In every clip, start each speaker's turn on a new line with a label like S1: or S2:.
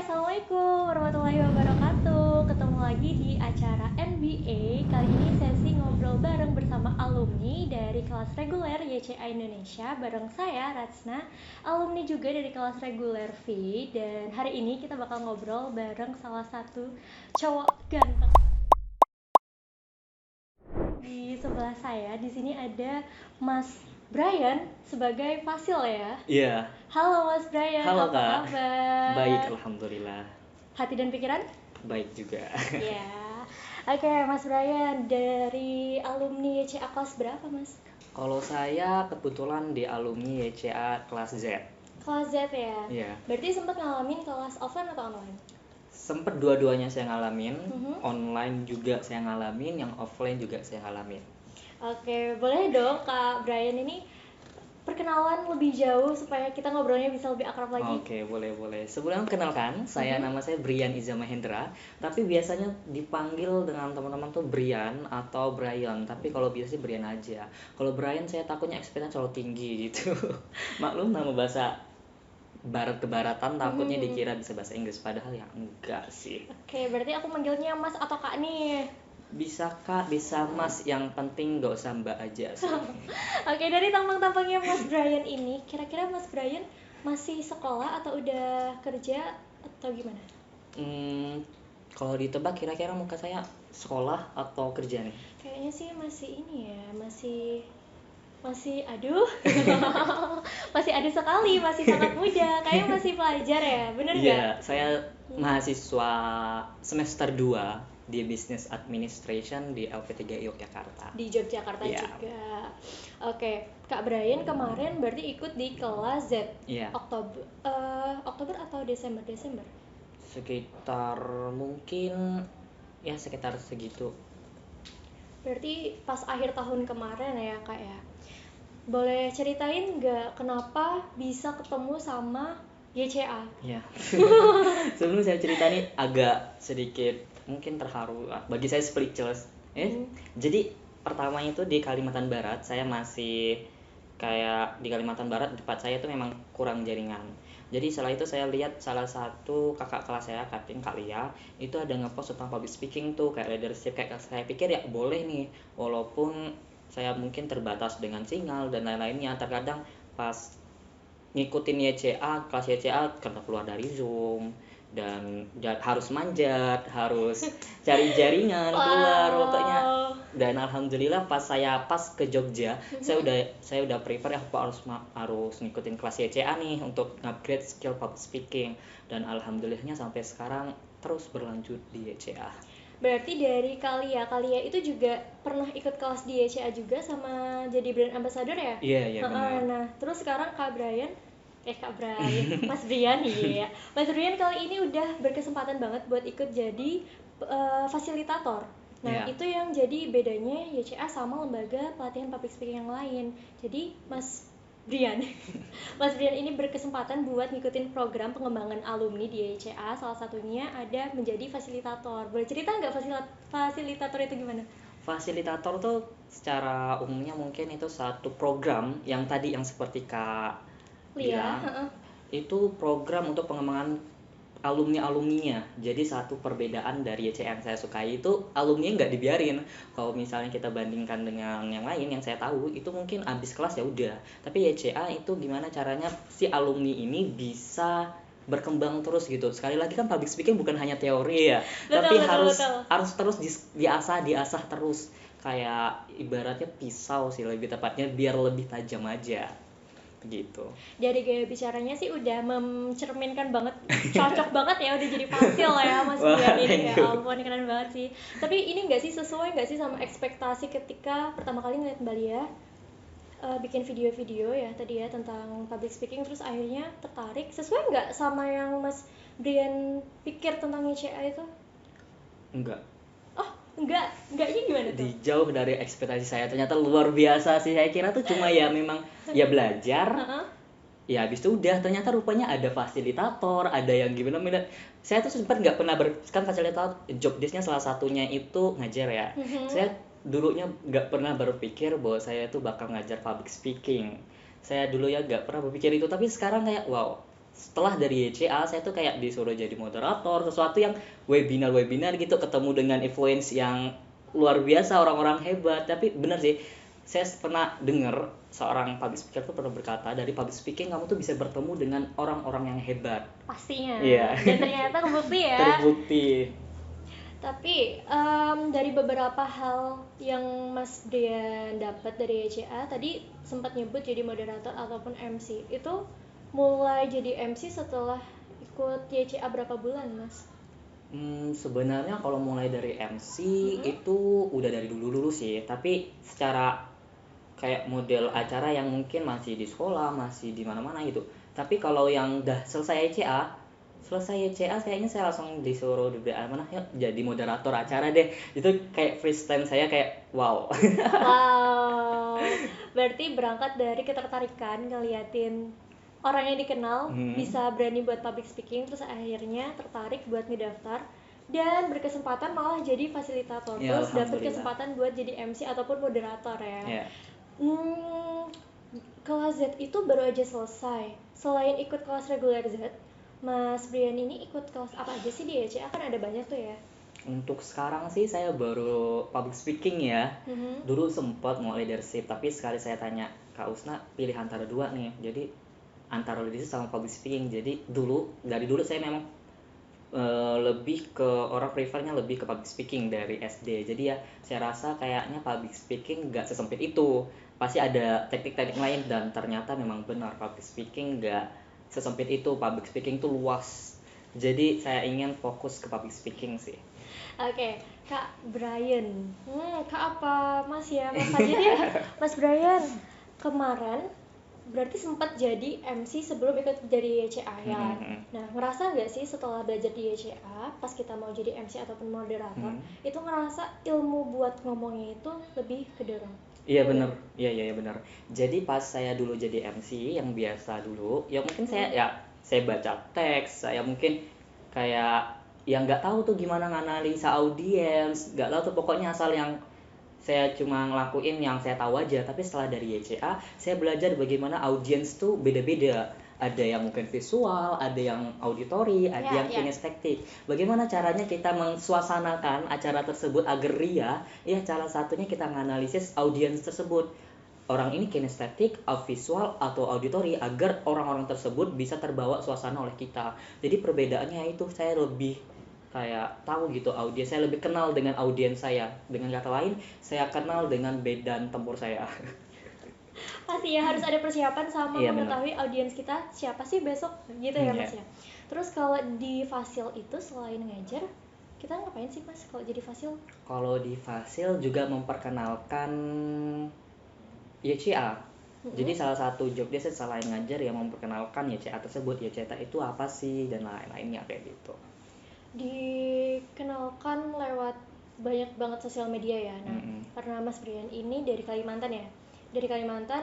S1: Assalamualaikum warahmatullahi wabarakatuh. Ketemu lagi di acara NBA. Kali ini sesi ngobrol bareng bersama alumni dari kelas reguler YCA Indonesia bareng saya Ratsna, alumni juga dari kelas reguler V. Dan hari ini kita bakal ngobrol bareng salah satu cowok ganteng. Di sebelah saya di sini ada Mas Brian sebagai Fasil ya.
S2: Iya,
S1: Halo Mas Brian,
S2: halo
S1: apa
S2: Kak.
S1: kabar?
S2: Baik, alhamdulillah.
S1: Hati dan pikiran?
S2: Baik juga.
S1: Ya, oke Mas Brian, dari alumni YCA kelas berapa Mas?
S2: Kalau saya kebetulan di alumni YCA kelas Z.
S1: Kelas Z ya?
S2: Iya.
S1: Berarti sempat ngalamin kelas offline atau online?
S2: Sempet dua-duanya saya ngalamin,
S1: Mhm.
S2: online juga saya ngalamin, yang offline juga saya ngalamin.
S1: Oke, boleh dong Kak Brian ini perkenalan lebih jauh supaya kita ngobrolnya bisa lebih akrab lagi.
S2: Oke, boleh. Sebelum kenalkan, nama saya Brian Iza Mahendra, tapi biasanya dipanggil dengan teman-teman tuh Brian atau Brian, tapi kalau biasa sih Brian aja. Kalau Brian saya takutnya ekspektasinya terlalu tinggi gitu. Maklum nama bahasa barat-kebaratan takutnya dikira bisa bahasa Inggris, padahal ya enggak sih.
S1: Oke, berarti aku manggilnya Mas atau Kak nih.
S2: Bisa Kak, bisa Mas, yang penting nggak usah Mbak aja sih.
S1: Oke, dari tampang-tampangnya Mas Brian ini, kira-kira Mas Brian masih sekolah atau udah kerja atau gimana?
S2: Hmm, Kalau ditebak kira-kira muka saya sekolah atau kerja nih?
S1: Kayaknya sih masih ini ya, masih aduh. Masih aduh sekali, masih sangat muda. Kayaknya masih pelajar ya, bener nggak?
S2: Iya, saya mahasiswa semester 2 di Business Administration di LP3 Yogyakarta.
S1: Di Yogyakarta
S2: Iya.
S1: juga. Oke, Kak Brian kemarin berarti ikut di kelas Z.
S2: Iya.
S1: Oktober atau Desember?
S2: Sekitar mungkin ya sekitar segitu.
S1: Berarti pas akhir tahun kemarin ya, Kak ya. Boleh ceritain nggak kenapa bisa ketemu sama YCA?
S2: Ya. Sebelum saya cerita nih agak sedikit mungkin terharu. Bagi saya speechless. Jadi pertama itu di Kalimantan Barat, saya masih kayak di Kalimantan Barat tempat saya itu memang kurang jaringan. Jadi setelah itu saya lihat salah satu kakak kelas saya, Kak Lia, itu ada ngepost tentang public speaking tuh, kayak leadership, kayak saya pikir ya boleh nih, walaupun saya mungkin terbatas dengan sinyal dan lain-lainnya. Terkadang pas ngikutin YCA, kelas YCA karena keluar dari Zoom dan harus manjat, harus cari jaringan keluar pokoknya. Dan alhamdulillah pas ke Jogja, saya udah prepare ya, aku harus ngikutin kelas YCA nih untuk upgrade skill public speaking, dan alhamdulillahnya sampai sekarang terus berlanjut di YCA.
S1: Berarti dari Kalia itu juga pernah ikut kelas di YCA juga sama jadi brand ambassador ya?
S2: Iya benar.
S1: Nah, terus sekarang Kak Brian, Mas Brian iya. Mas Brian kali ini udah berkesempatan banget buat ikut jadi fasilitator. Nah,
S2: Iya.
S1: itu yang jadi bedanya YCA sama lembaga pelatihan public speaking yang lain. Jadi Brian, Mas Brian ini berkesempatan buat ngikutin program pengembangan alumni di YCA. Salah satunya ada menjadi fasilitator. Boleh cerita nggak fasilitator itu gimana?
S2: Fasilitator tuh secara umumnya mungkin itu satu program yang tadi yang seperti Kak
S1: Lia,
S2: bilang, itu program untuk pengembangan alumninya. Jadi satu perbedaan dari YCA yang saya sukai itu alumni nggak dibiarin. Kalau misalnya kita bandingkan dengan yang lain yang saya tahu, itu mungkin abis kelas ya udah. Tapi YCA itu gimana caranya si alumni ini bisa berkembang terus gitu. Sekali lagi kan public speaking bukan hanya teori ya, tapi harus terus diasah terus. Kayak ibaratnya pisau sih lebih tepatnya, biar lebih tajam aja gitu.
S1: Dari gaya bicaranya sih udah mencerminkan banget, cocok banget ya udah jadi fasil ya Mas Brian ini. Ya ampun, keren banget sih. Tapi ini nggak sih sesuai nggak sih sama ekspektasi ketika pertama kali ngeliat Mbak Lia bikin video-video ya tadi ya tentang public speaking, terus akhirnya tertarik, sesuai nggak sama yang Mas Brian pikir tentang YCA itu?
S2: Enggak.
S1: Oh, enggaknya gimana tuh?
S2: Jauh dari ekspektasi saya, ternyata luar biasa sih. Saya kira tuh cuma ya memang ya belajar, ya habis itu udah. Ternyata rupanya ada fasilitator, ada yang gimana. Saya tuh sempat nggak pernah kan fasilitator job desk-nya salah satunya itu ngajar ya. Saya dulunya nggak pernah berpikir bahwa saya tuh bakal ngajar public speaking. Saya dulu ya nggak pernah berpikir itu, tapi sekarang kayak wow, setelah dari YCA saya tuh kayak disuruh jadi moderator sesuatu yang webinar gitu, ketemu dengan influence yang luar biasa, orang-orang hebat. Tapi bener sih, saya pernah dengar seorang public speaker tuh pernah berkata, dari public speaking kamu tuh bisa bertemu dengan orang-orang yang hebat.
S1: Pastinya.
S2: Iya.
S1: Dan ternyata kebukti ya.
S2: Terbukti.
S1: Tapi dari beberapa hal yang Mas Brian dapat dari YCA, tadi sempat nyebut jadi moderator ataupun MC. Itu mulai jadi MC setelah ikut YCA berapa bulan, Mas?
S2: Sebenarnya kalau mulai dari MC itu udah dari dulu sih, tapi secara kayak model acara yang mungkin masih di sekolah, masih di mana-mana gitu. Tapi kalau yang udah selesai YCA kayaknya saya langsung disuruh mana yuk jadi moderator acara deh. Itu kayak first time saya kayak wow.
S1: Wow, berarti berangkat dari ketertarikan ngeliatin orang yang dikenal bisa berani buat public speaking, terus akhirnya tertarik buat ngedaftar dan berkesempatan malah jadi fasilitator,
S2: Ya,
S1: terus dapet
S2: alhamdulillah.
S1: kesempatan buat jadi MC ataupun moderator ya.
S2: Ya.
S1: Kelas Z itu baru aja selesai. Selain ikut kelas reguler Z, Mas Brian ini ikut kelas apa aja sih di YCA? Kan ada banyak tuh ya.
S2: Untuk sekarang sih saya baru public speaking ya. Dulu sempat mau leadership, tapi sekali saya tanya Kak Usna pilih antara dua nih. Jadi antara leadership sama public speaking. Jadi dari dulu saya memang lebih ke orang prefernya lebih ke public speaking dari SD. Jadi ya saya rasa kayaknya public speaking nggak sesempit itu. Pasti ada teknik-teknik lain, dan ternyata memang benar public speaking nggak sesempit itu. Public speaking itu luas. Jadi saya ingin fokus ke public speaking sih.
S1: Oke, Kak Brian. Kak apa Mas ya? Mas aja deh. Mas Brian, kemarin berarti sempat jadi MC sebelum ikut jadi YCA ya. Nah, ngerasa nggak sih setelah belajar di YCA, pas kita mau jadi MC ataupun moderator, itu ngerasa ilmu buat ngomongnya itu lebih kedorong?
S2: Iya benar, iya benar. Jadi pas saya dulu jadi MC yang biasa dulu, ya mungkin saya baca teks, saya mungkin kayak yang nggak tahu tuh gimana nganalisa audiens, nggak tahu tuh pokoknya asal yang saya cuma ngelakuin yang saya tahu aja. Tapi setelah dari YCA saya belajar bagaimana audiens tuh beda-beda, ada yang mungkin visual, ada yang auditory, ada yang kinestetik. Bagaimana caranya kita mensuasanakan acara tersebut agar ria? Ya salah satunya kita menganalisis audiens tersebut, orang ini kinestetik, visual atau auditory, agar orang-orang tersebut bisa terbawa suasana oleh kita. Jadi perbedaannya itu saya lebih kayak tahu gitu audiens, saya lebih kenal dengan audiens saya. Dengan kata lain, saya kenal dengan medan tempur saya.
S1: Pasti ya harus ada persiapan sama
S2: Iya,
S1: mengetahui audiens kita siapa sih besok gitu ya Mas ya. Terus kalau di Fasil itu selain ngajar, kita ngapain sih Mas kalau jadi Fasil?
S2: Kalau di Fasil juga memperkenalkan YCA. Jadi salah satu job dia selain ngajar ya memperkenalkan YCA tersebut. YCA itu apa sih dan lain-lainnya kayak gitu.
S1: Dikenalkan lewat banyak banget sosial media ya. Nah, karena Mas Brian ini dari Kalimantan ya. Dari Kalimantan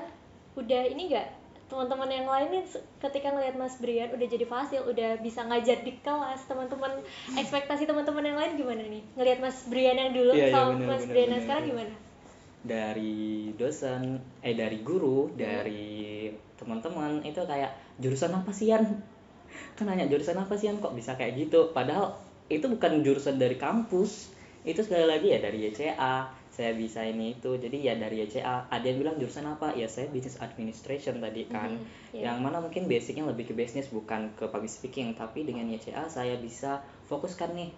S1: udah ini enggak teman-teman yang lain nih ketika ngelihat Mas Brian udah jadi Fasil, udah bisa ngajar di kelas, teman-teman ekspektasi teman-teman yang lain gimana nih? Ngelihat Mas Brian yang dulu sama Mas Brian yang sekarang gimana?
S2: Dari dosen, dari guru, dari teman-teman itu kayak jurusan apa sih Yan? Kan nanya jurusan apa sih Yan, kok bisa kayak gitu? Padahal itu bukan jurusan dari kampus, itu sekali lagi ya dari YCA. Saya bisa ini itu, jadi ya dari YCA. Ada yang bilang jurusan apa? Ya saya business administration tadi kan. Yang mana mungkin basicnya lebih ke bisnis, bukan ke public speaking. Tapi dengan YCA saya bisa fokuskan nih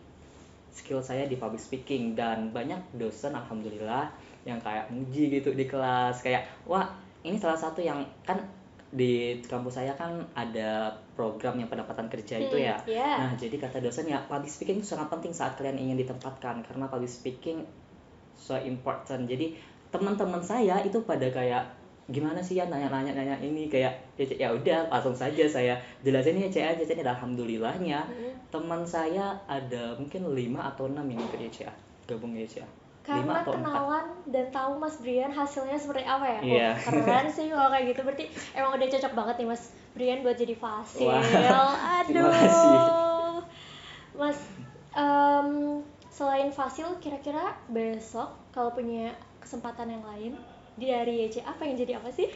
S2: skill saya di public speaking. Dan banyak dosen alhamdulillah yang kayak muji gitu di kelas, kayak wah ini salah satu yang kan di kampus saya kan ada program yang pendapatan kerja itu ya. Nah jadi kata dosen ya public speaking itu sangat penting saat kalian ingin ditempatkan, karena public speaking so important. Jadi teman-teman saya itu pada kayak gimana sih ya nanya ini, kayak ya udah langsung saja saya jelasin ya YCA. Alhamdulillahnya teman saya ada mungkin 5 atau 6 yang ikut YCA, gabung YCA.
S1: Karena kenalan dan tahu Mas Brian hasilnya seperti apa ya.
S2: Iya.
S1: Keren sih kalau kayak gitu, berarti emang udah cocok banget nih Mas Brian buat jadi Fasil.
S2: Terima kasih.
S1: Mas, selain Fasil, kira-kira besok kalau punya kesempatan yang lain dari YCA pengen jadi apa sih?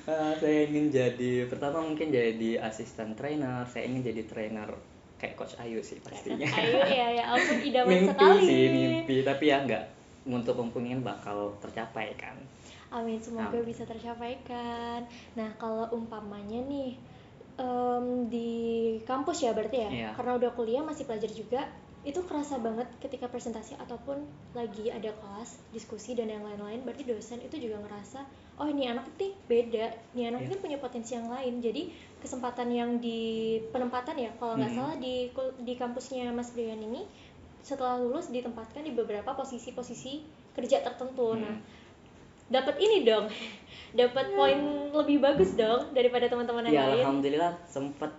S2: Saya ingin jadi pertama mungkin jadi asisten trainer, saya ingin jadi trainer kayak Coach Ayu sih pastinya.
S1: Ayo ya ampun idaman
S2: Mimpi
S1: sekali.
S2: sih, mimpi, tapi ya enggak untuk mempunyai bakal tercapai kan.
S1: Amin, semoga
S2: Amin.
S1: bisa tercapaikan. Nah, kalau umpamanya nih di kampus ya berarti ya,
S2: Iya.
S1: karena udah kuliah masih pelajar juga, itu kerasa banget ketika presentasi ataupun lagi ada kelas, diskusi dan yang lain-lain, berarti dosen itu juga ngerasa, oh ini anak nih beda, ini anak
S2: Iya.
S1: ini punya potensi yang lain. Jadi kesempatan yang di penempatan ya, kalau nggak salah di kampusnya Mas Brian ini, setelah lulus ditempatkan di beberapa posisi-posisi kerja tertentu. Nah, dapat ini dong, dapat poin lebih bagus dong daripada teman-teman yang
S2: Ya
S1: lain.
S2: alhamdulillah sempet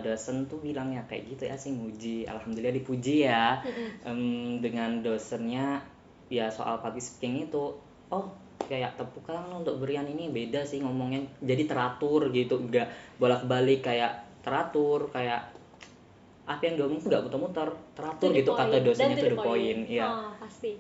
S2: dosen tuh bilangnya kayak gitu ya sih, muji, alhamdulillah dipuji ya. Dengan dosennya ya soal public speaking itu, oh kayak tepuk tangan untuk Brian ini beda sih ngomongnya, jadi teratur gitu, enggak bolak-balik, kayak teratur, kayak apa yang diomongin tuh nggak muter-muter, teratur
S1: To the
S2: gitu kata
S1: point,
S2: dosennya,
S1: dan
S2: to the point ya.
S1: Oh, pasti.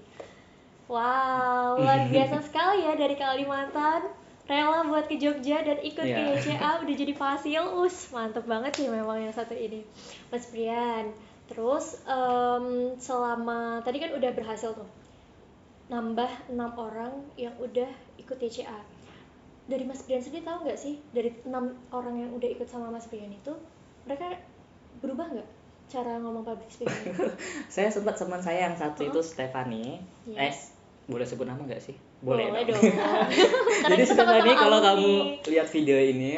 S1: Wow, luar biasa sekali ya dari Kalimantan. Rela buat ke Jogja dan ikut ke
S2: Iya.
S1: YCA udah jadi fasil. Mantep banget sih memang yang satu ini. Mas Brian. Terus selama tadi kan udah berhasil tuh nambah 6 orang yang udah ikut YCA. Dari Mas Brian sendiri tahu nggak sih, dari 6 orang yang udah ikut sama Mas Brian itu, mereka berubah nggak cara ngomong public speaking?
S2: Saya sempat teman saya yang satu itu Stephanie.
S1: Iya.
S2: Boleh sebut nama nggak sih?
S1: Boleh dong. Karena
S2: Jadi
S1: kita
S2: Stephanie
S1: sama-sama
S2: kalau
S1: alumni.
S2: kamu lihat video ini,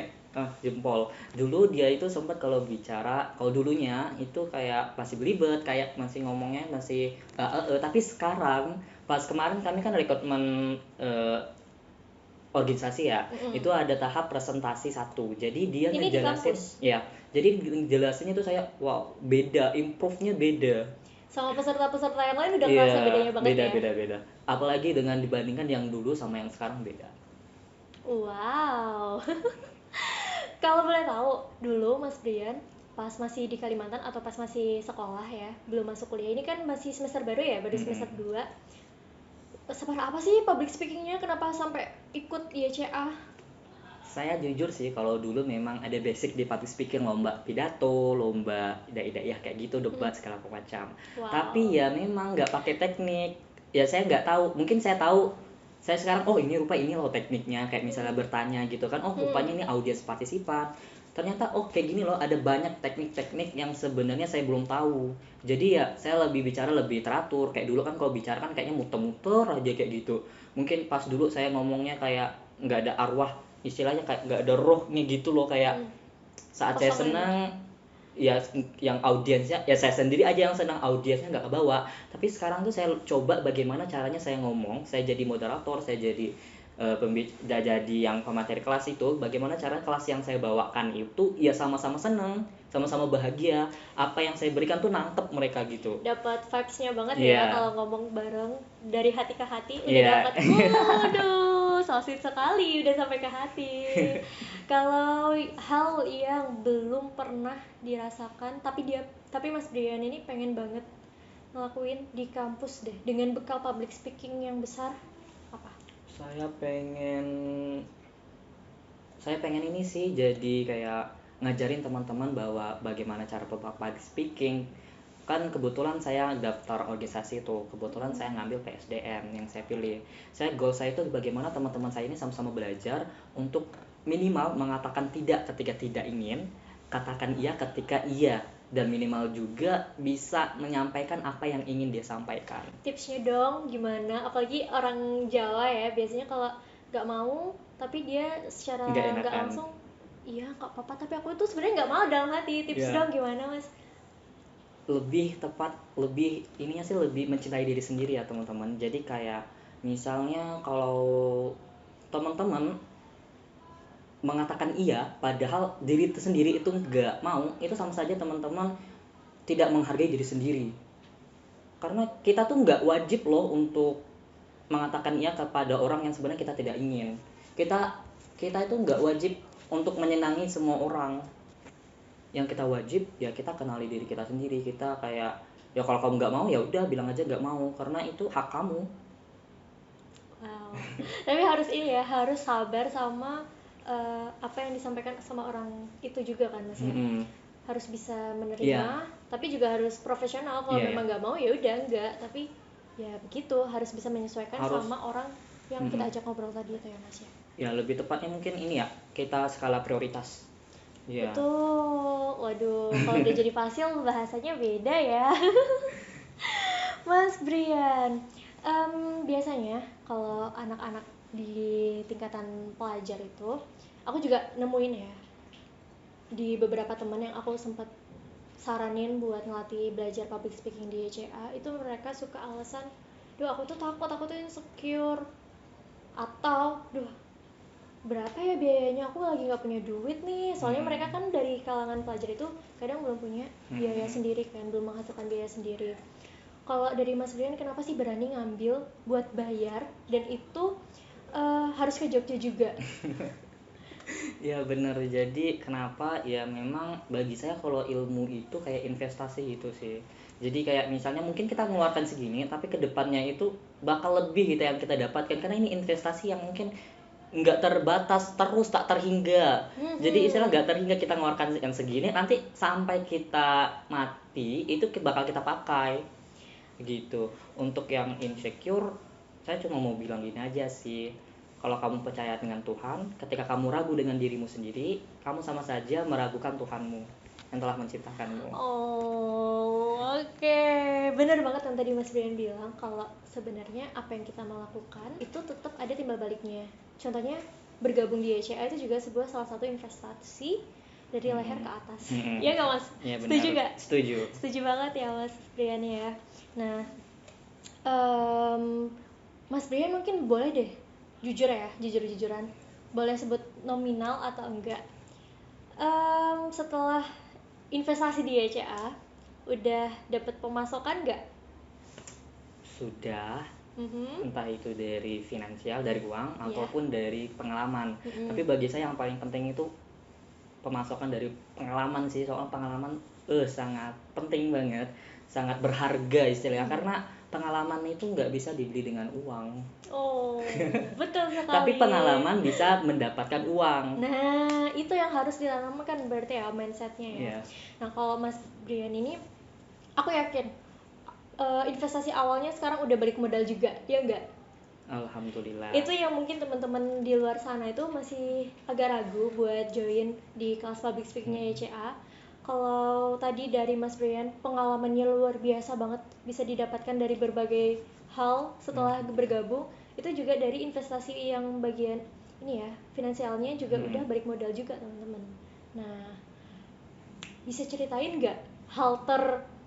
S2: jempol. Dulu dia itu sempat kalau bicara, kalau dulunya itu kayak masih belibet, kayak masih ngomongnya masih tapi sekarang pas kemarin kami kan rekrutmen organisasi ya, itu ada tahap presentasi satu. Jadi dia
S1: Ini di
S2: ngejelasin,
S1: kampus?
S2: ya. Jadi jelasinnya tuh saya, wow, beda, improve-nya beda.
S1: Sama peserta-peserta yang lain udah kerasa bedanya banget ya?
S2: Beda. Apalagi dengan dibandingkan yang dulu sama yang sekarang beda.
S1: Wow. Kalau boleh tahu, dulu Mas Brian pas masih di Kalimantan atau pas masih sekolah ya, belum masuk kuliah, ini kan masih semester baru ya, baru semester 2. Separah apa sih public speaking-nya? Kenapa sampai ikut YCA?
S2: Saya jujur sih kalau dulu memang ada basic di public speaking, lomba pidato, lomba ida-ida ya kayak gitu, debat segala macam.
S1: Wow.
S2: Tapi ya memang nggak pakai teknik. Ya saya nggak tahu. Mungkin saya tahu. Saya sekarang ini loh tekniknya, kayak misalnya bertanya gitu kan. Oh rupanya ini audiens partisipan. Ternyata kayak gini loh, ada banyak teknik-teknik yang sebenarnya saya belum tahu. Jadi ya saya lebih bicara lebih teratur. Kayak dulu kan kalau bicara kan kayaknya muter-muter aja kayak gitu. Mungkin pas dulu saya ngomongnya kayak nggak ada arwah, istilahnya kayak nggak ada rohnya gitu loh, kayak saat saya senang ya yang audiensnya ya saya sendiri aja yang senang, audiensnya nggak kebawa. Tapi sekarang tuh saya coba bagaimana caranya saya ngomong, saya jadi moderator, saya jadi jadi yang pemateri kelas itu, bagaimana cara kelas yang saya bawakan itu ya sama-sama seneng, sama-sama bahagia, apa yang saya berikan tuh nangkep mereka gitu.
S1: Dapat vibes-nya banget
S2: Iya.
S1: ya kalau ngomong bareng dari hati ke hati udah
S2: Iya.
S1: dapat. Waduh, so sweet sekali udah sampai ke hati. Kalau hal yang belum pernah dirasakan tapi Mas Brian ini pengen banget ngelakuin di kampus deh dengan bekal public speaking yang besar, apa?
S2: Saya pengen ini sih, jadi kayak ngajarin teman-teman bahwa bagaimana cara public speaking. Kan kebetulan saya daftar organisasi itu, kebetulan saya ngambil PSDM yang saya pilih. Goal saya itu bagaimana teman-teman saya ini sama-sama belajar untuk minimal mengatakan tidak ketika tidak ingin, katakan iya ketika iya, dan minimal juga bisa menyampaikan apa yang ingin dia sampaikan.
S1: Tipsnya dong gimana, apalagi orang Jawa ya, biasanya kalau nggak mau tapi dia secara nggak langsung iya nggak apa-apa tapi aku itu sebenarnya nggak mau dalam hati. Tips dong gimana Mas?
S2: Lebih tepat, lebih ininya sih lebih mencintai diri sendiri ya teman-teman. Jadi kayak misalnya kalau teman-teman mengatakan iya padahal diri itu sendiri itu nggak mau, itu sama saja teman-teman tidak menghargai diri sendiri. Karena kita tuh nggak wajib loh untuk mengatakan iya kepada orang yang sebenarnya kita tidak ingin. Kita itu nggak wajib untuk menyenangi semua orang. Yang kita wajib ya kita kenali diri kita sendiri. Kita kayak ya kalau kamu nggak mau ya udah bilang aja nggak mau, karena itu hak kamu.
S1: Wow. Tapi harus ini ya, harus sabar sama apa yang disampaikan sama orang itu juga kan Mas ya. Harus bisa menerima, tapi juga harus profesional. Kalau memang nggak mau ya udah enggak. Tapi ya begitu, harus bisa menyesuaikan sama orang yang kita ajak ngobrol tadi itu ya Mas ya.
S2: Ya lebih tepatnya mungkin ini ya, kita skala prioritas.
S1: Betul. Waduh, kalau udah jadi fasil bahasanya beda ya. Mas Brian, biasanya kalau anak-anak di tingkatan pelajar itu, aku juga nemuin ya, di beberapa teman yang aku sempat saranin buat ngelatih belajar public speaking di YCA, itu mereka suka alasan, duh aku tuh takut, aku tuh insecure, atau duh berapa ya biayanya, aku lagi nggak punya duit nih. Soalnya mereka kan dari kalangan pelajar itu kadang belum punya biaya sendiri kan, belum menghasilkan biaya sendiri. Kalau dari Mas Brian, kenapa sih berani ngambil buat bayar dan itu harus ke Jogja juga?
S2: Ya benar, jadi kenapa ya, memang bagi saya kalau ilmu itu kayak investasi gitu sih. Jadi kayak misalnya mungkin kita mengeluarkan segini, tapi kedepannya itu bakal lebih gitu yang kita dapatkan, karena ini investasi yang mungkin nggak terbatas terus, tak terhingga. Jadi istilah nggak terhingga, kita mengeluarkan yang segini, nanti sampai kita mati itu bakal kita pakai gitu. Untuk yang insecure, saya cuma mau bilang gini aja sih, kalau kamu percaya dengan Tuhan, ketika kamu ragu dengan dirimu sendiri, kamu sama saja meragukan Tuhanmu yang telah menciptakanmu.
S1: Oh, oke. Bener banget yang tadi Mas Brian bilang, kalau sebenarnya apa yang kita mau lakukan itu tetap ada timbal baliknya. Contohnya bergabung di YCA itu juga salah satu investasi dari leher ke atas. Iya nggak Mas?
S2: Ya,
S1: setuju nggak?
S2: Setuju
S1: Banget ya Mas Brian ya. Nah, Mas Brian mungkin boleh deh jujur ya, jujur-jujuran, boleh sebut nominal atau enggak, setelah investasi di YCA udah dapet pemasukan nggak?
S2: Sudah. Entah itu dari finansial, dari uang, ataupun dari pengalaman. Tapi bagi saya yang paling penting itu pemasukan dari pengalaman sih. Soal pengalaman sangat penting banget, sangat berharga istilahnya, karena pengalaman itu nggak bisa dibeli dengan uang.
S1: Oh, betul sekali.
S2: Tapi pengalaman bisa mendapatkan uang.
S1: Nah, itu yang harus ditanamkan berarti ya, mindsetnya ya. Nah, kalau Mas Brian ini, aku yakin investasi awalnya sekarang udah balik modal juga, ya enggak?
S2: Alhamdulillah.
S1: Itu yang mungkin teman-teman di luar sana itu masih agak ragu buat join di kelas public speakingnya YCA. Kalau tadi dari Mas Brian, pengalamannya luar biasa banget, bisa didapatkan dari berbagai hal setelah bergabung. Itu juga dari investasi yang bagian ini ya, finansialnya juga udah balik modal juga teman-teman. Nah, bisa ceritain nggak hal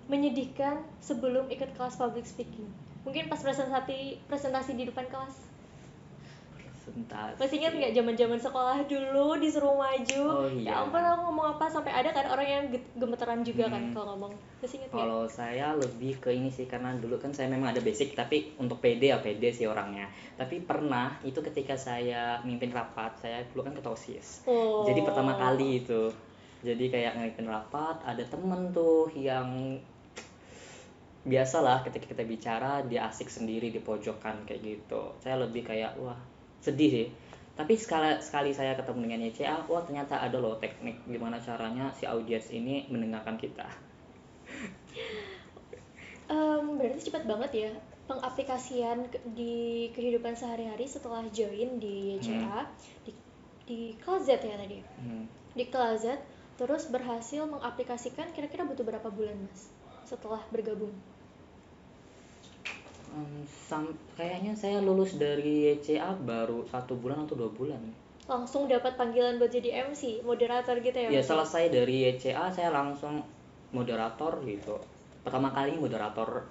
S1: menyedihkan sebelum ikut kelas public speaking? Mungkin pas presentasi di depan kelas. Masih ingat nggak zaman-zaman sekolah dulu disuruh maju?
S2: Oh, iya.
S1: Ya ampun, aku ngomong apa sampai ada kan orang yang gemeteran juga kan kalau ngomong. Masih ingat nggak?
S2: Kalau saya lebih ke ini sih, karena dulu kan saya memang ada basic, tapi untuk pede ya pede sih orangnya. Tapi pernah itu ketika saya mimpin rapat, saya dulu kan ketua OSIS. Jadi pertama kali itu. Jadi kayak mimpin rapat, ada temen tuh yang biasalah ketika kita bicara dia asik sendiri di pojokan kayak gitu. Saya lebih kayak wah, sedih sih. Tapi sekali saya ketemu dengan YCA, wah ternyata ada loh teknik gimana caranya si audiens ini mendengarkan kita.
S1: Berarti cepat banget ya pengaplikasian di kehidupan sehari-hari setelah join di YCA, di kelas Z ya tadi. Di kelas Z, terus berhasil mengaplikasikan, kira-kira butuh berapa bulan Mas setelah bergabung?
S2: Kayaknya saya lulus dari YCA baru 1 bulan atau 2 bulan.
S1: Langsung dapat panggilan buat jadi MC, moderator gitu ya?
S2: Ya selesai dari YCA saya langsung moderator gitu. Pertama kali moderator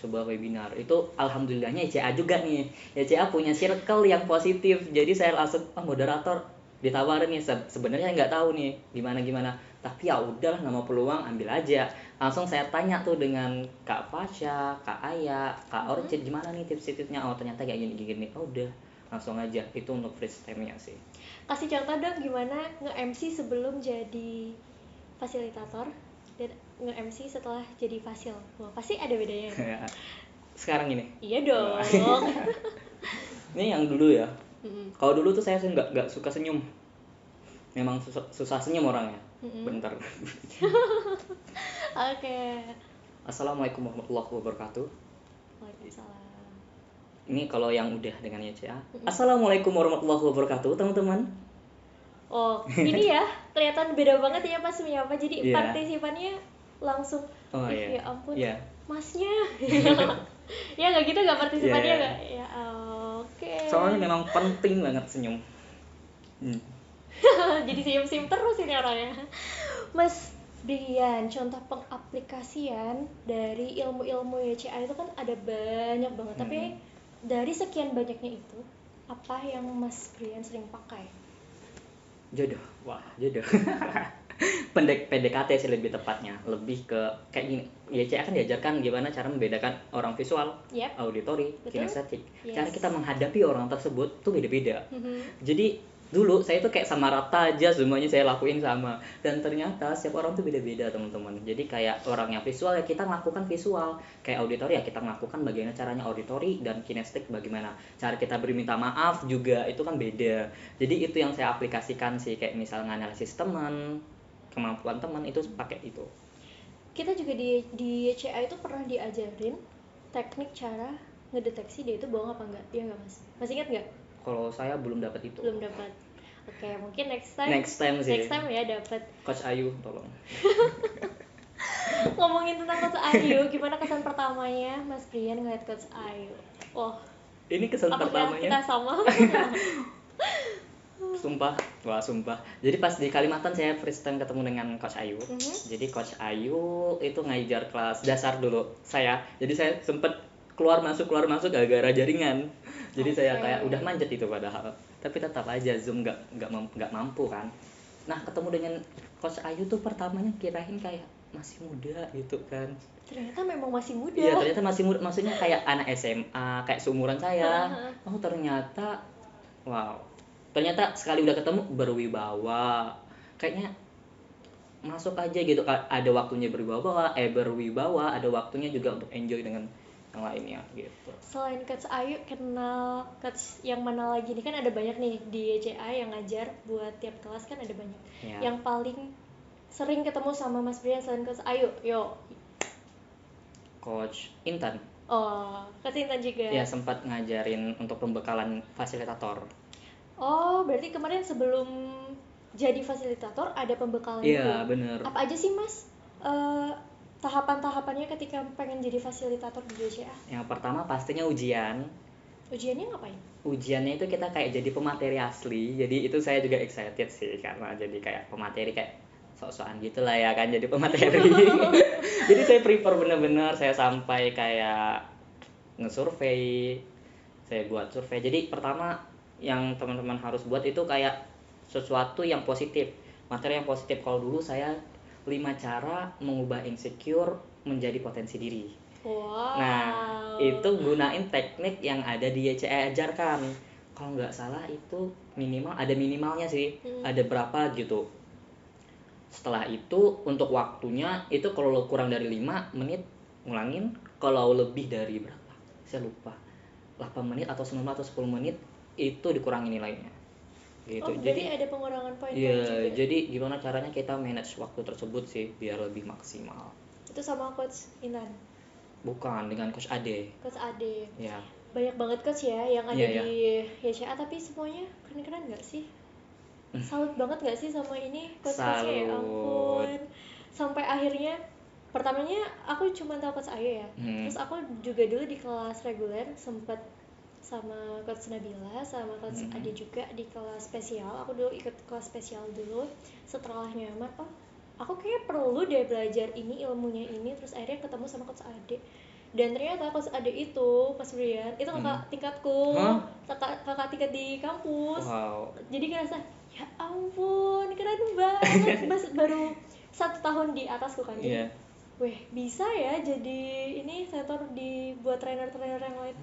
S2: sebuah webinar. Itu alhamdulillahnya YCA juga nih. YCA punya circle yang positif. Jadi saya langsung moderator, ditawarin nih, sebenarnya nggak tahu nih gimana, tapi ya udahlah, nama peluang ambil aja. Langsung saya tanya tuh dengan Kak Pasha, Kak Aya, Kak Orchid, gimana nih tips-tipsnya. Oh ternyata kayak gini. Oh udah, langsung aja. Itu untuk first time-nya sih.
S1: Kasih contoh dong gimana nge-MC sebelum jadi fasilitator dan nge-MC setelah jadi fasil. Wah, pasti ada bedanya.
S2: Sekarang ini?
S1: Iya dong.
S2: Ini yang dulu ya.
S1: Mm-mm.
S2: Kalau dulu tuh saya nggak suka senyum. Memang susah senyum orangnya. Bentar.
S1: Oke.
S2: Assalamualaikum warahmatullahi wabarakatuh.
S1: Waalaikumsalam.
S2: Ini kalau yang udah dengan YCA. Assalamualaikum warahmatullahi wabarakatuh, teman-teman.
S1: Oh, ini ya kelihatan beda banget ya pas menyapa. Jadi
S2: Iya.
S1: partisipannya langsung,
S2: Oh
S1: ih
S2: iya.
S1: ya ampun,
S2: Iya.
S1: masnya. Ya nggak gitu nggak partisipannya
S2: Iya.
S1: nggak? Ya oke.
S2: Soalnya memang penting banget senyum.
S1: Jadi senyum-senyum terus ini orangnya. Mas Brian, contoh pengaplikasian dari ilmu-ilmu YCA itu kan ada banyak banget. Tapi dari sekian banyaknya itu, apa yang Mas Brian sering pakai?
S2: Jodoh. Wah, jodoh. PDKT sih lebih tepatnya. Lebih ke kayak gini. YCA kan diajarkan gimana cara membedakan orang visual,
S1: Yep.
S2: auditori,
S1: Betul.
S2: kinestetik.
S1: Yes.
S2: Cara kita menghadapi orang tersebut tuh beda-beda. Jadi dulu saya tuh kayak sama rata aja, semuanya saya lakuin sama, dan ternyata setiap orang tuh beda-beda teman-teman. Jadi kayak orang yang visual ya kita melakukan visual, kayak auditori ya kita melakukan bagaimana caranya auditori, dan kinestetik bagaimana cara kita berminta maaf juga itu kan beda. Jadi itu yang saya aplikasikan sih, kayak misalnya analisis teman, kemampuan teman itu pakai itu.
S1: Kita juga di YCA itu pernah diajarin teknik cara ngedeteksi dia itu bohong apa enggak, iya nggak Mas? Masih ingat nggak?
S2: Kalau saya belum dapat itu.
S1: Belum dapat. Oke, mungkin next time
S2: sih.
S1: Next time ya dapat.
S2: Coach Ayu tolong.
S1: Ngomongin tentang Coach Ayu, gimana kesan pertamanya Mas Brian ngeliat Coach Ayu? Oh,
S2: Ini kesan
S1: apakah
S2: pertamanya.
S1: kita sama?
S2: Sumpah. Jadi pas di Kalimantan saya first time ketemu dengan Coach Ayu. Jadi Coach Ayu itu ngajar kelas dasar dulu saya. Jadi saya sempet keluar masuk gara-gara jaringan. Jadi saya kayak udah manjat itu padahal. Tapi tetap aja Zoom nggak mampu kan. Nah ketemu dengan Coach Ayu tuh pertamanya kirain kayak masih muda gitu kan.
S1: Ternyata memang masih muda.
S2: Iya ternyata masih muda, maksudnya kayak anak SMA, kayak seumuran saya. Oh ternyata, wow. Ternyata sekali udah ketemu berwibawa. Kayaknya masuk aja gitu, ada waktunya berwibawa, ada waktunya juga untuk enjoy dengan yang lainnya gitu.
S1: Selain Coach Ayu, kenal Coach yang mana lagi nih? Kan ada banyak nih di YCA yang ngajar buat tiap kelas kan ada banyak.
S2: Ya.
S1: Yang paling sering ketemu sama Mas Brian selain Coach Ayu, yo.
S2: Coach Intan.
S1: Oh, Coach Intan juga.
S2: Ya sempat ngajarin untuk pembekalan fasilitator.
S1: Oh, berarti kemarin sebelum jadi fasilitator ada pembekalan itu.
S2: Iya, bener.
S1: Apa aja sih Mas tahapan-tahapannya ketika pengen jadi fasilitator di YCA?
S2: Yang pertama pastinya ujian.
S1: Ujiannya ngapain?
S2: Ujiannya itu kita kayak jadi pemateri asli. Jadi itu saya juga excited sih karena jadi kayak pemateri kayak sok-sokan gitu lah ya kan jadi pemateri. Jadi saya prepare bener-bener, saya sampai kayak nge-survey, saya buat survei. Jadi pertama yang teman-teman harus buat itu kayak sesuatu yang positif, materi yang positif. Kalau dulu saya 5 cara mengubah insecure menjadi potensi diri.
S1: Wow.
S2: Nah itu gunain teknik yang ada di YCA ajarkan. Kalau nggak salah itu minimalnya sih, ada berapa gitu. Setelah itu untuk waktunya itu kalau kurang dari 5 menit ngulangin, kalau lebih dari berapa saya lupa, 8 menit atau 9 atau 10 menit itu dikurangin nilainya gitu.
S1: Oh, jadi ada pengurangan poin-poin juga.
S2: Jadi gimana caranya kita manage waktu tersebut sih biar lebih maksimal.
S1: Itu sama Coach Intan?
S2: Bukan, dengan Coach Ade.
S1: Coach Ade.
S2: Ya.
S1: Banyak banget coach ya yang ada di YCA, tapi semuanya keren-keren nggak sih? Salut banget nggak sih sama ini coach-coachnya, ya ampun. Sampai akhirnya pertamanya aku cuma tahu Coach Ayu ya. Terus aku juga dulu di kelas reguler sempet sama Coach Nabila sama Coach Ade juga di kelas spesial. Aku dulu ikut kelas spesial dulu. Setelah nyamar, oh aku kayak perlu deh belajar ini, ilmunya ini. Terus akhirnya ketemu sama Coach Ade. Dan ternyata Coach Ade itu, Mas Brian, itu kakak tingkatku. Kakak tingkat di kampus.
S2: Wow.
S1: Jadi ngerasa, ya ampun, keren banget. Baru 1 tahun di atasku kan. Jadi, weh bisa ya jadi ini setor buat trainer-trainer yang lain.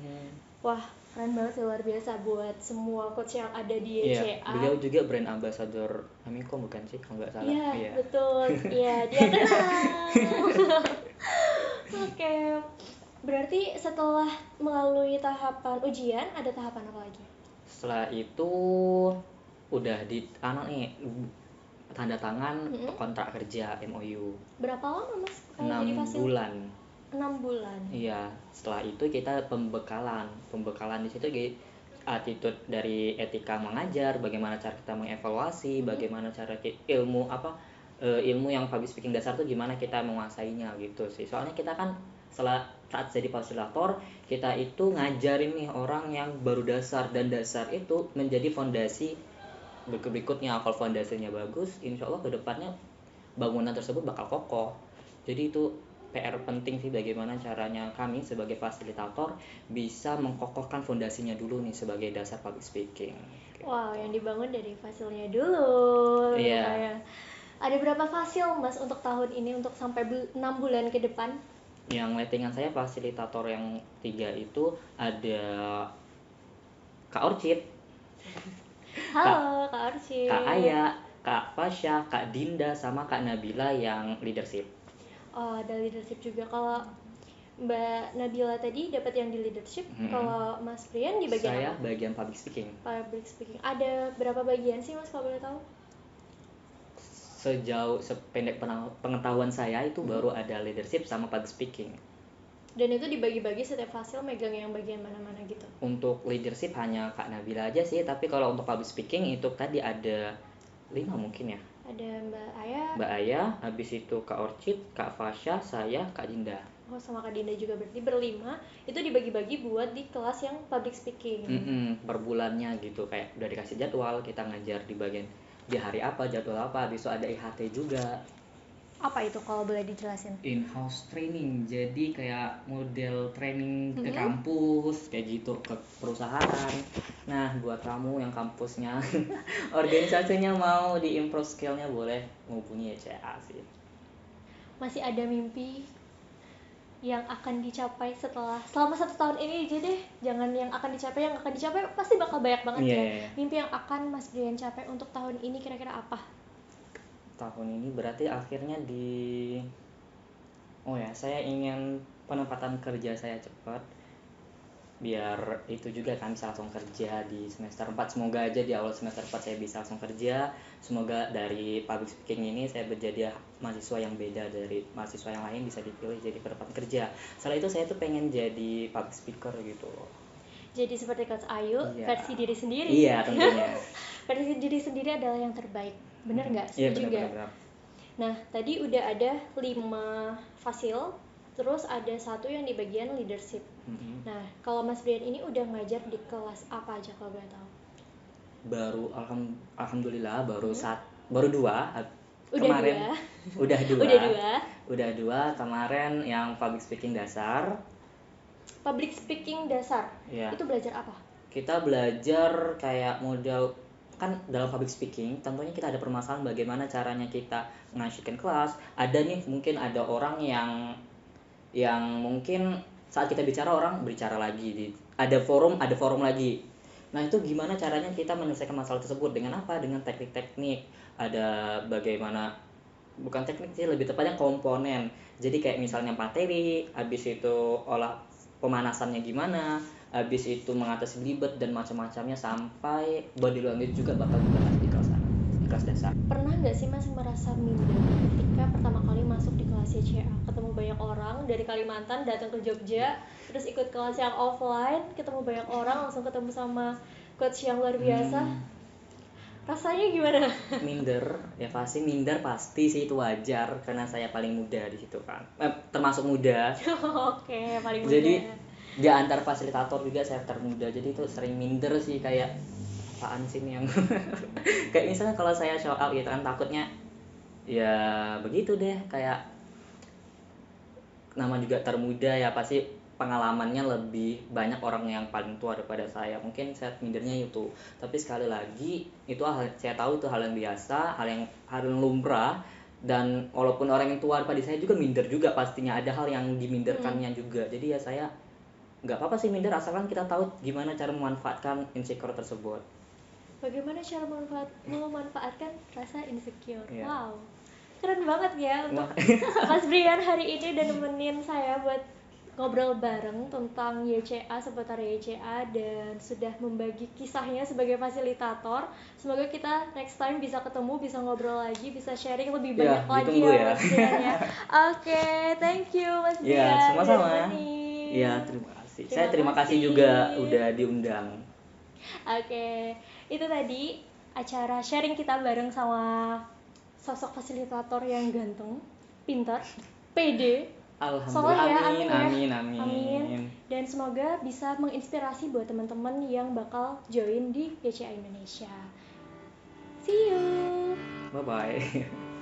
S1: Wah, keren banget sih, luar biasa buat semua coach yang ada di YCA.
S2: Beliau juga brand ambassador Amikom bukan sih kalau nggak salah?
S1: Iya, betul. Iya, dia kenal. Oke. Berarti setelah melalui tahapan ujian ada tahapan apa lagi?
S2: Setelah itu udah di nih tanda tangan kontrak kerja MOU.
S1: Berapa lama Mas jadi
S2: 6
S1: fasil?
S2: bulan.
S1: 6 bulan.
S2: Iya, setelah itu kita pembekalan. Pembekalan di situ attitude dari etika mengajar, bagaimana cara kita mengevaluasi, bagaimana cara ilmu yang public speaking dasar tuh gimana kita menguasainya gitu sih. Soalnya kita kan saat jadi fasilitator, kita itu ngajarin nih orang yang baru dasar, dan dasar itu menjadi fondasi berikutnya. Kalau fondasinya bagus, insya Allah kedepannya bangunan tersebut bakal kokoh. Jadi itu PR penting sih, bagaimana caranya kami sebagai fasilitator bisa mengkokohkan fondasinya dulu nih sebagai dasar public speaking.
S1: Wow, yang dibangun dari fasilnya dulu.
S2: Iya.
S1: Kayak ada berapa fasil Mas untuk tahun ini untuk sampai 6 bulan ke depan?
S2: Yang lettingan saya fasilitator yang 3 itu ada Kak Orchid,
S1: Halo Kak Orchid,
S2: Kak Aya, Kak Fasya, Kak Dinda, sama Kak Nabila yang leadership.
S1: Oh, ada leadership juga. Kalau Mbak Nabila tadi dapat yang di leadership, kalau Mas Brian di bagian
S2: Saya
S1: apa?
S2: bagian public speaking.
S1: Public speaking. Ada berapa bagian sih Mas kalau boleh tahu?
S2: Sejauh sependek pengetahuan saya itu baru ada leadership sama public speaking.
S1: Dan itu dibagi-bagi setiap fasil megang yang bagian mana-mana gitu?
S2: Untuk leadership hanya Kak Nabila aja sih, tapi kalau untuk public speaking itu tadi ada 5 mungkin ya.
S1: Ada Mbak
S2: Aya, habis itu Kak Orchid, Kak Fasya, saya, Kak Dinda.
S1: Oh, sama Kak Dinda juga, berarti berlima. Itu dibagi-bagi buat di kelas yang public speaking.
S2: Per bulannya gitu, kayak udah dikasih jadwal, kita ngajar di bagian di hari apa, jadwal apa, besok ada IHT juga.
S1: Apa itu kalau boleh dijelasin?
S2: In-house training, jadi kayak model training ke kampus, kayak gitu, ke perusahaan. Nah, buat kamu yang kampusnya, organisasinya mau di-improve skill-nya, boleh menghubungi YCA sih.
S1: Masih ada mimpi yang akan dicapai selama 1 tahun ini aja deh, jangan yang akan dicapai pasti bakal banyak banget ya. Mimpi yang akan Mas Brian capai untuk tahun ini kira-kira apa?
S2: Tahun ini berarti akhirnya saya ingin penempatan kerja saya cepat, biar itu juga kan bisa langsung kerja di semester 4. Semoga aja di awal semester 4 saya bisa langsung kerja. Semoga dari public speaking ini saya menjadi mahasiswa yang beda dari mahasiswa yang lain, bisa dipilih jadi penempatan kerja. Setelah itu saya tuh pengen jadi public speaker gitu.
S1: Jadi seperti Coach Ayu, versi diri sendiri.
S2: Iya, tentunya.
S1: Versi diri sendiri adalah yang terbaik. Bener nggak?
S2: Iya,
S1: benar. Nah, tadi udah ada 5 fasil, terus ada 1 yang di bagian leadership. Nah, kalau Mas Brian ini udah ngajar di kelas apa aja kalau boleh tahu?
S2: Baru alhamdulillah baru 2 kemarin.
S1: Udah
S2: 2 kemarin yang public speaking dasar.
S1: Public speaking dasar.
S2: Ya.
S1: Itu belajar apa?
S2: Kita belajar kayak model, kan dalam public speaking tentunya kita ada permasalahan bagaimana caranya kita mengasyikkan kelas. Ada nih mungkin ada orang yang mungkin saat kita bicara orang berbicara lagi, ada forum lagi. Nah, itu gimana caranya kita menyelesaikan masalah tersebut, dengan apa? Dengan teknik-teknik. Ada bagaimana, bukan teknik sih, lebih tepatnya komponen. Jadi kayak misalnya materi, habis itu olah pemanasannya gimana, habis itu mengatasi belibet dan macam-macamnya, sampai body language juga bakal dibahas di kelas dasar.
S1: Pernah nggak sih Mas merasa minder ketika pertama kali masuk di kelas YCA, ketemu banyak orang dari Kalimantan datang ke Jogja, terus ikut kelas yang offline, ketemu banyak orang, langsung ketemu sama coach yang luar biasa? Rasanya gimana?
S2: Minder pasti sih, itu wajar karena saya paling muda di situ kan, termasuk muda.
S1: Oke, paling muda.
S2: Jadi di antar fasilitator juga saya termuda, jadi itu sering minder sih, kayak apaan sih nih yang kayak misalnya kalau saya show up gitu kan, takutnya ya begitu deh, kayak nama juga termuda ya, pasti pengalamannya lebih banyak orang yang paling tua daripada saya, mungkin saya mindernya itu. Tapi sekali lagi itu saya tahu itu hal yang biasa, hal yang lumrah, dan walaupun orang yang tua daripada saya juga minder juga, pastinya ada hal yang diminderkannya juga. Jadi ya saya nggak apa-apa sih minder, asalkan kita tahu gimana cara memanfaatkan insecure tersebut.
S1: Bagaimana cara memanfaatkan rasa insecure?
S2: Yeah.
S1: Wow, keren banget ya untuk Mas Brian hari ini dan nemenin saya buat ngobrol bareng tentang YCA, seputar YCA, dan sudah membagi kisahnya sebagai fasilitator. Semoga kita next time bisa ketemu, bisa ngobrol lagi, bisa sharing lebih banyak lagi ya Mas Dian ya. Oke, thank you Mas Dian.
S2: Ya, sama-sama. Ya, terima kasih. Saya terima kasih juga udah diundang.
S1: Oke, itu tadi acara sharing kita bareng sama sosok fasilitator yang ganteng, pintar, pede,
S2: Alhamdulillah,
S1: soleh ya,
S2: amin.
S1: Dan semoga bisa menginspirasi buat teman-teman yang bakal join di YCA Indonesia. See you.
S2: Bye bye.